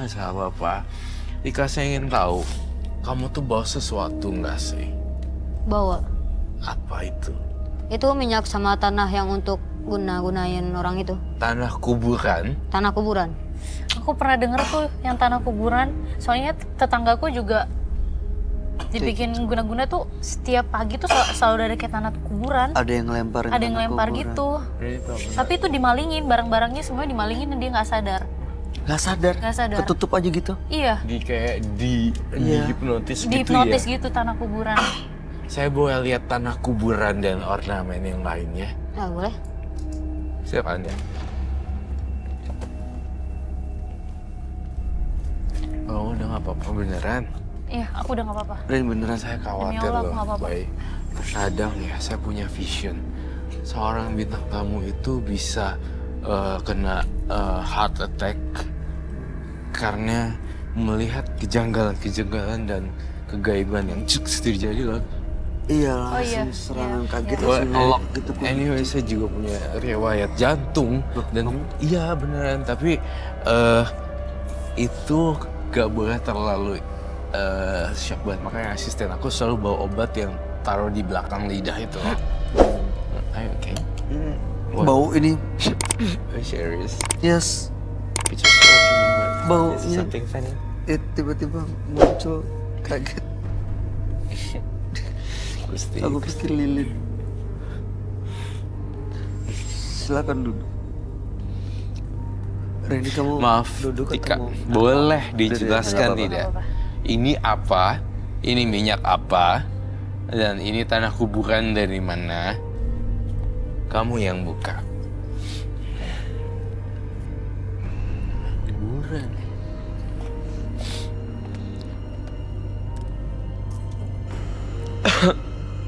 Nggak salah, Pak. Ika, saya ingin tahu, kamu tuh bawa sesuatu nggak sih? Bawa. Apa itu? Itu minyak sama tanah yang untuk gunain orang itu. Tanah kuburan? Tanah kuburan. Aku pernah denger tuh yang tanah kuburan. Soalnya tetanggaku juga dibikin guna-guna tuh setiap pagi tuh selalu ada kayak tanah kuburan. Ada yang lempar. Ada yang lempar gitu. Tapi itu dimalingin, barang-barangnya semua dimalingin dan dia nggak sadar. Nggak sadar? Nggak sadar. Ketutup aja gitu? Iya. Di hipnotis gitu ya? Di hipnotis gitu tanah kuburan. Saya boleh lihat tanah kuburan dan ornamen yang lainnya? Ya boleh. Silakan ya. Oh, udah nggak apa-apa beneran? Iya, aku udah nggak apa-apa. Rin, beneran. Saya Demi khawatir Allah, aku loh, nggak apa-apa. Bay. Terkadang ya, saya punya vision. Seorang bintang tamu itu bisa kena heart attack karena melihat kejanggalan-kejanggalan dan kegaiban yang terjadi loh. Iya, Oh, iya. langsung serangan kaget, Well, langsung ngelok gitu. anyway, saya juga punya riwayat jantung dan iya beneran, tapi itu gak boleh terlalu shock banget. Makanya asisten aku selalu bawa obat yang taruh di belakang lidah itu. Ayo, oke. Bau ini. Are you serious? Yes. It's just what you remember. Baunya. Is it something funny? Tiba-tiba muncul kaget. Gusti. Aku pikir lilin. Silakan duduk. Randy, kamu Maaf, duduk Tika. atau mau? Boleh Udah, dijelaskan nggak tidak? apa-apa. Ini apa? Ini minyak apa? Dan ini tanah kuburan dari mana? Kamu yang buka. Kuburan.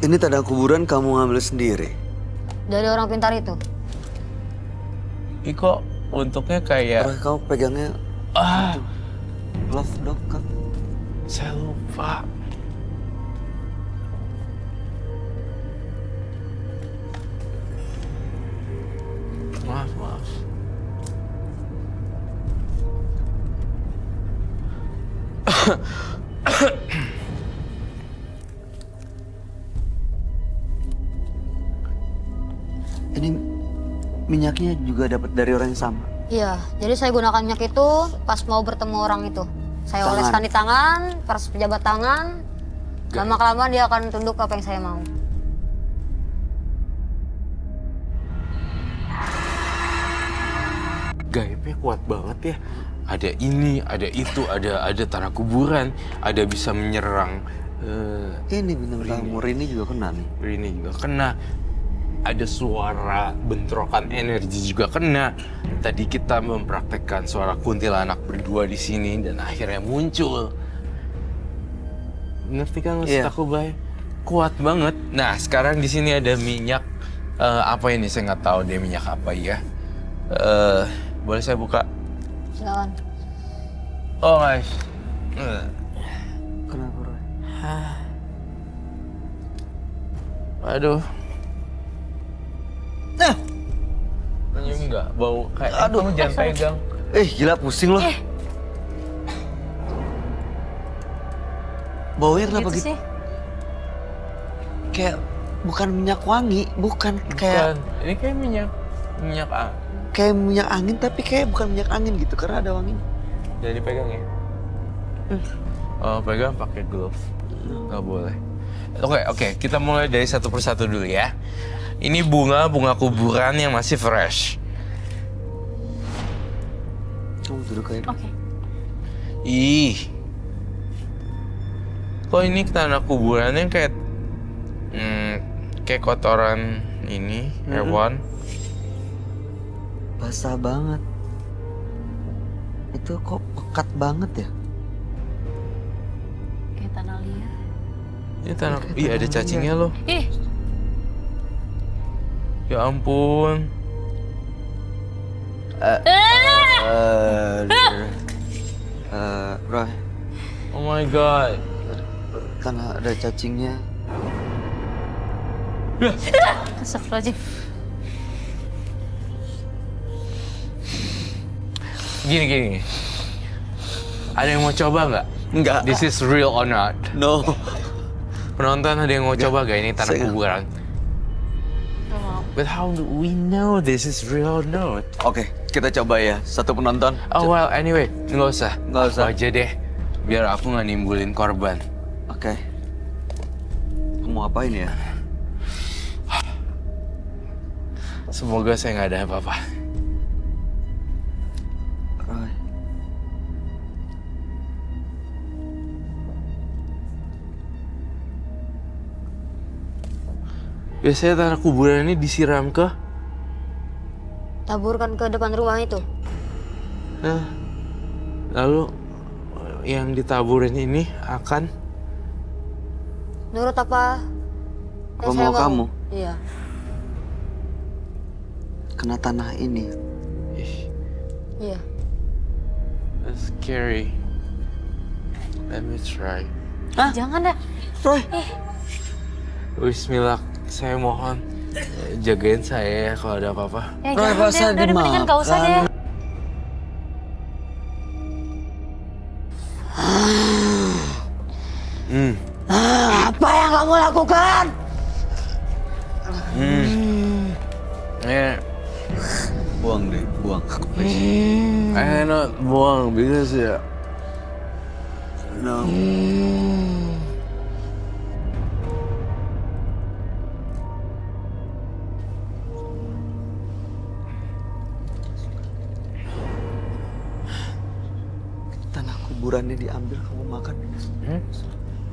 Ini tanah kuburan kamu ngambil sendiri. Dari orang pintar itu. Ini kok bentuknya kayak... Terus kamu pegangnya glove dok kan? Saya lupa. Maaf. Ini minyaknya juga dapat dari orang yang sama. Iya, jadi saya gunakan minyak itu pas mau bertemu orang itu. Saya Tangan. oleskan di tangan, pas pejabat tangan. Lama-kelamaan dia akan tunduk apa yang saya mau. Gaibnya kuat banget ya. Ada ini, ada itu, ada tanah kuburan, ada bisa menyerang. Ini bintang tamu Rini juga kena nih. Ini juga kena. Ada suara bentrokan energi juga kena. Tadi kita mempraktekkan suara kuntilanak berdua di sini dan akhirnya muncul. Ngerti kan maksud Iya. aku, Bay? Kuat banget. Nah, sekarang di sini ada minyak apa ini? Saya nggak tahu deh minyak apa ya. Boleh saya buka? Silakan. Oh, guys. Kenapa Roy? Aduh. Senyum nggak? Bau kayak kamu jangan pegang. Gila pusing loh. Baunya kenapa Gitu gitu? sih. Kayak bukan minyak wangi, bukan Bukan. kayak Ini kayak minyak kayak minyak angin tapi kayak bukan minyak angin gitu karena ada wanginya. Jangan dipegang ya. Oh, pegang pakai glove. Nggak boleh. Oke, kita mulai dari satu persatu dulu ya. Ini bunga kuburan yang masih fresh. Kamu duduk aja. Oke. Ih. Kok ini tanah kuburannya kayak kayak kotoran ini hewan. Basah banget. Itu kok pekat banget ya? Kayak tanah liat. Ini tanah. Kayak Ih, ada tanah cacingnya loh. Ih, Ya ampun. Roy, Oh my god. tanah ada cacingnya. astagfirullahaladzim. Gini. Ada yang mau coba nggak? Enggak. This is real or not? No. Penonton ada yang mau coba gak ini tanah Saya- kuburan? But how do we know this is real or not? Oke, kita coba ya. Satu penonton. Oh well, anyway, nggak usah. Nggak usah. Aku aja deh, biar aku nggak nimbulin korban. Oke. Kamu apain ya? Semoga saya nggak ada apa-apa. Roy. Biasanya tanah kuburan ini disiram ke? Taburkan ke depan rumah itu. Nah, lalu yang ditaburin ini akan Nurut apa? Apa yang saya mau kamu? Iya. Kena tanah ini. ih, Iya. that's scary. Let me try. Jangan dah. Roy. Bismillah, saya mohon jagain saya ya kalau ada apa-apa. Ya Roy, jangan masa deh, udah mendingan gak usah deh. Apa yang kamu lakukan? Yeah, Buang deh, buang. I not buang because ya. No. Tanah kuburannya diambil, kamu makan.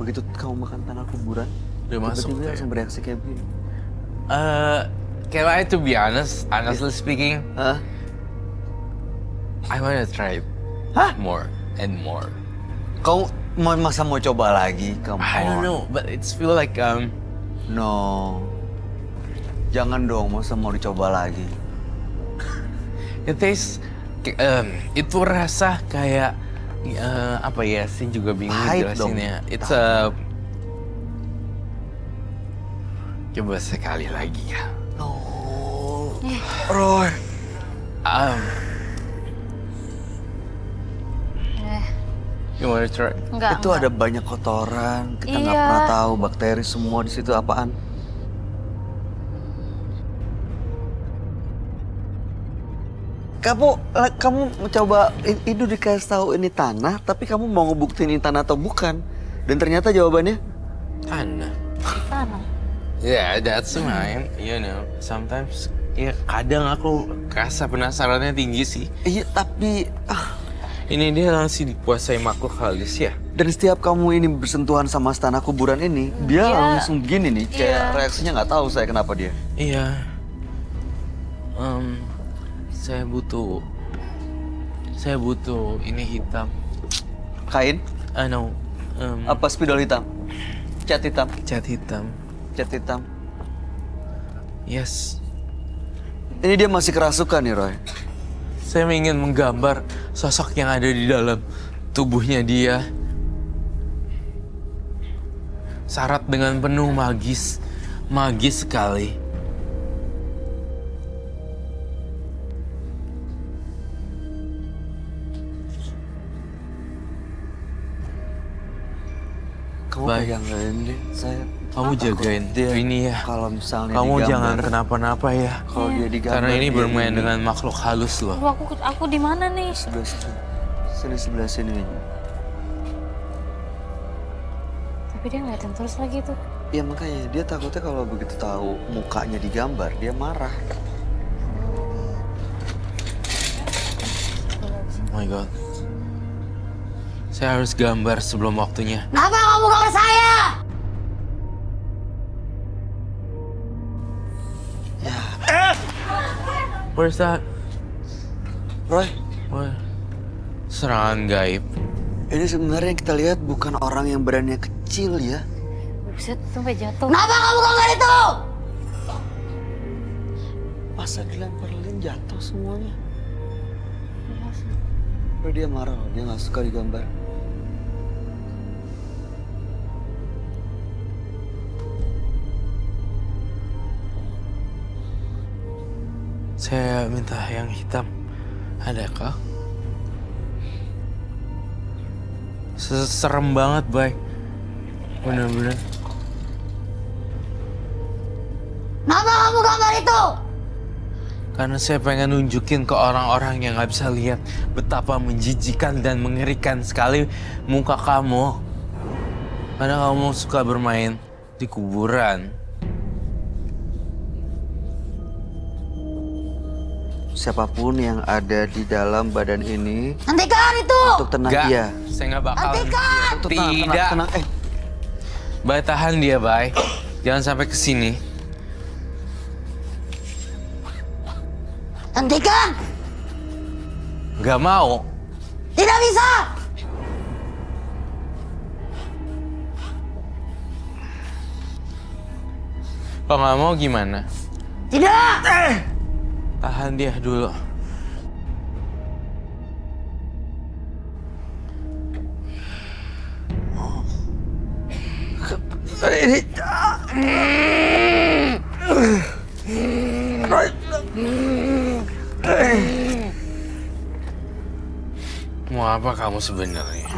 Begitu kamu makan tanah kuburan, Udah masuk tiba-tiba tuh ya? langsung bereaksi kayak begini. Can I to be honestly speaking, Hah? I wanna try it Hah? more and more. Kau masa mau coba lagi? Kamu? I don't know, but it's feel like No. Jangan dong, masa mau dicoba lagi? it tastes itu rasa kayak apa ya sih juga bingung Pahit jelasinnya. dong. It's coba sekali lagi ya. No. Roy. You wanna try? Enggak. Itu ada banyak kotoran, kita nggak Iya. pernah tahu bakteri semua di situ apaan. Kamu mencoba itu dikasih tahu ini tanah, tapi kamu mau ngebuktiin ini tanah atau bukan? Dan ternyata jawabannya Tanah. Tanah. Yeah, that's mine. You know, sometimes ya kadang aku rasa penasarannya tinggi sih. iya, tapi Ini dia langsung dikuasai makhluk halus ya. dan setiap kamu ini bersentuhan sama tanah kuburan ini, dia Iya. langsung begini nih, kayak Iya. reaksinya nggak tahu saya kenapa dia. Iya. Saya butuh ini hitam. Kain, No, apa spidol hitam, cat hitam, cat hitam. cat hitam. Yes. Ini dia masih kerasukan nih, Roy. Saya ingin menggambar sosok yang ada di dalam tubuhnya dia. Syarat dengan penuh magis. Magis sekali. Kamu Baik. pegangin deh, saya. Kamu jagain Dia ini ya. Kalau misalnya Kamu digambar, jangan kenapa-napa ya. Kalau dia digambar, Karena ini dia bermain gini. dengan makhluk halus loh. Aduh, aku di mana nih? sebelah situ. Sebelah sini. Tapi dia ngeliatin terus lagi tuh. Ya makanya dia takutnya kalau begitu tahu mukanya digambar, dia marah. Oh my god. Saya harus gambar sebelum waktunya. Kenapa kamu gak ke saya? Where's that? Roy, Wah, serangan gaib. ini sebenarnya yang kita lihat bukan orang yang badannya kecil ya. Buset, sampai jatuh. Kenapa kamu gak ke itu? Masa dilemparin jatuh semuanya. Roy, dia marah loh, dia nggak suka digambar. Saya minta yang hitam. Adakah? Serem banget, Bay. Bener-bener. Kenapa kamu gambar itu? Karena saya pengen nunjukin ke orang-orang yang nggak bisa lihat betapa menjijikan dan mengerikan sekali muka kamu. Karena kamu suka bermain di kuburan. Siapapun yang ada di dalam badan ini, Hentikan itu! untuk tenang Nggak, dia. saya nggak bakal. Hentikan! Untuk tenang, Tidak. tenang. Bay, tahan dia, Bay. Jangan sampai ke sini. Hentikan! Nggak mau. Tidak bisa! Kalau nggak mau gimana? Tidak! Tahan dia dulu. Mau apa kamu sebenarnya?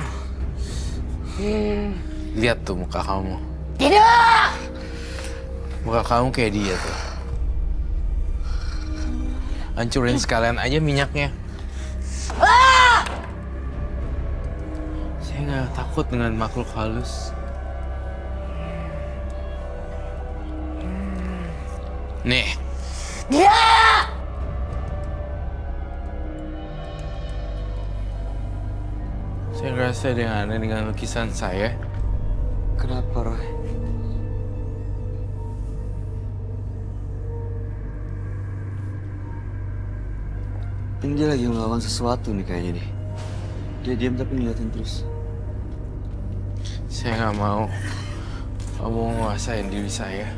Lihat tuh muka kamu. Tidak! Muka kamu kayak dia tuh. Hancurin sekalian aja minyaknya. Saya nggak takut dengan makhluk halus. Nih, Tidak! saya ngerasa ada yang aneh dengan lukisan saya. Kenapa, Roy? Ini dia lagi melawan sesuatu nih kayaknya nih. Dia diam tapi ngeliatin terus. Saya nggak mau kamu nguasain diri saya.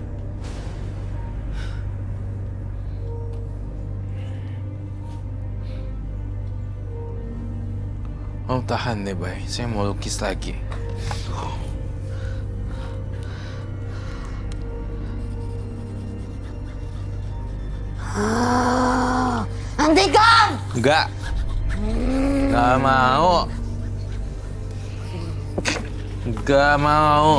Oh, tahan deh, Bay. Saya mau lukis lagi. Hentikan! Enggak. Nggak mau. Nggak mau.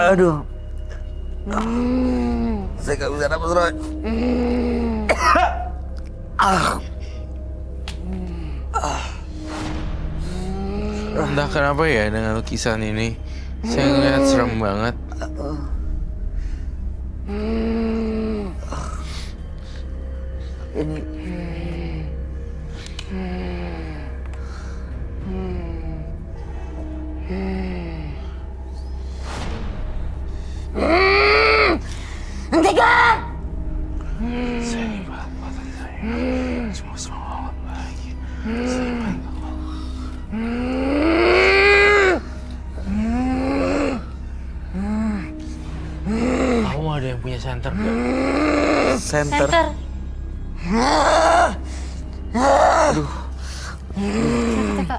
Aduh. Saya gak bisa napas, Roy. Entah kenapa ya dengan lukisan ini. Saya ngeliat serem banget. Ini Hentikan! Saya ibarat buatan saya. Semua Allah bahagia. Saya ibarat Allah. Kamu ada yang punya senter gak? center. Center.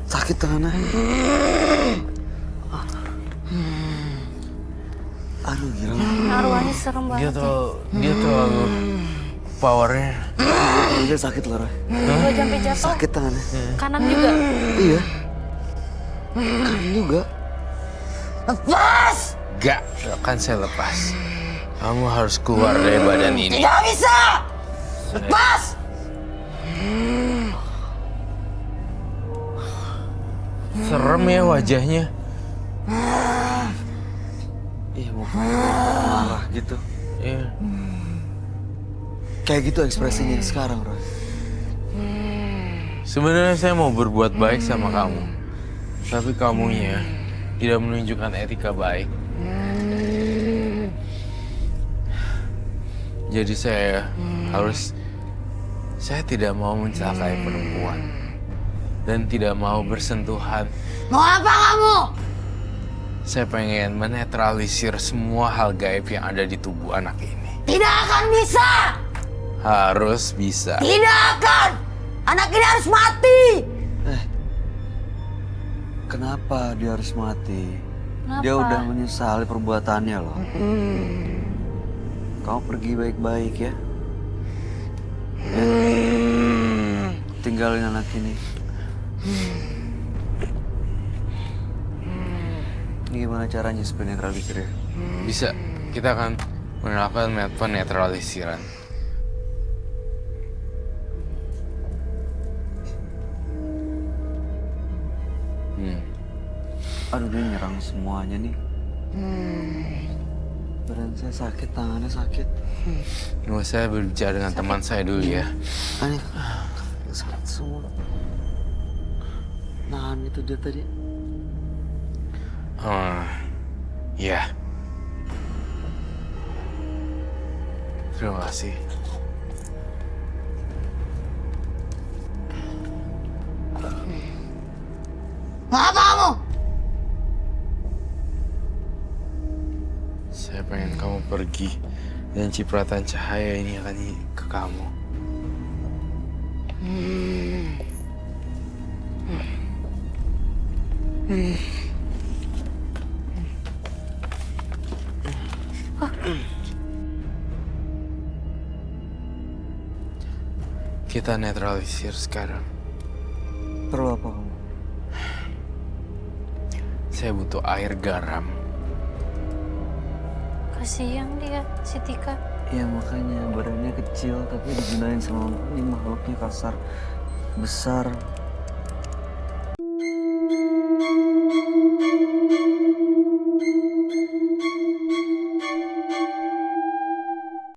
Sakit tangannya. Aduh, gila. Arwahnya serem Dia banget. dia terlalu powernya. Dia sakit loh, Roy. Gue sampai jatuh. Sakit tangannya. Kanan juga. Iya. Kan juga. Lepas! Gak akan saya lepas. Kamu harus keluar dari badan ini. Tidak bisa! Lepas! Serem ya wajahnya. Iya, mau marah gitu. Iya. Kayak gitu ekspresinya sekarang, Roy. Sebenarnya saya mau berbuat baik sama kamu. Tapi kamunya tidak menunjukkan etika baik. Jadi saya tidak mau mencelakai perempuan. Dan tidak mau bersentuhan. Mau apa kamu? Saya pengen menetralisir semua hal gaib yang ada di tubuh anak ini. Tidak akan bisa! harus bisa. Tidak akan! Anak ini harus mati! Kenapa dia harus mati? Kenapa? Dia udah menyesali perbuatannya loh. Kamu pergi baik-baik ya. Tinggalin anak ini. Ini gimana caranya supaya netralisir ya? Bisa, kita akan melakukan penetralisiran. Aduh, dia nyerang semuanya nih. Badan saya sakit, tangannya sakit. Nggak, saya berbicara dengan teman saya dulu ya. Aneh, sakit semua. Nahan itu dia tadi. Ya. Terima kasih. Apa kamu? Saya pengen kamu pergi dan cipratan cahaya ini akan ke kamu. Kita netralisir sekarang. Perlu apa kamu? Saya butuh air garam. Kasihan dia, si Tika. Ya makanya badannya kecil tapi digunain sama ini makhluknya kasar, besar.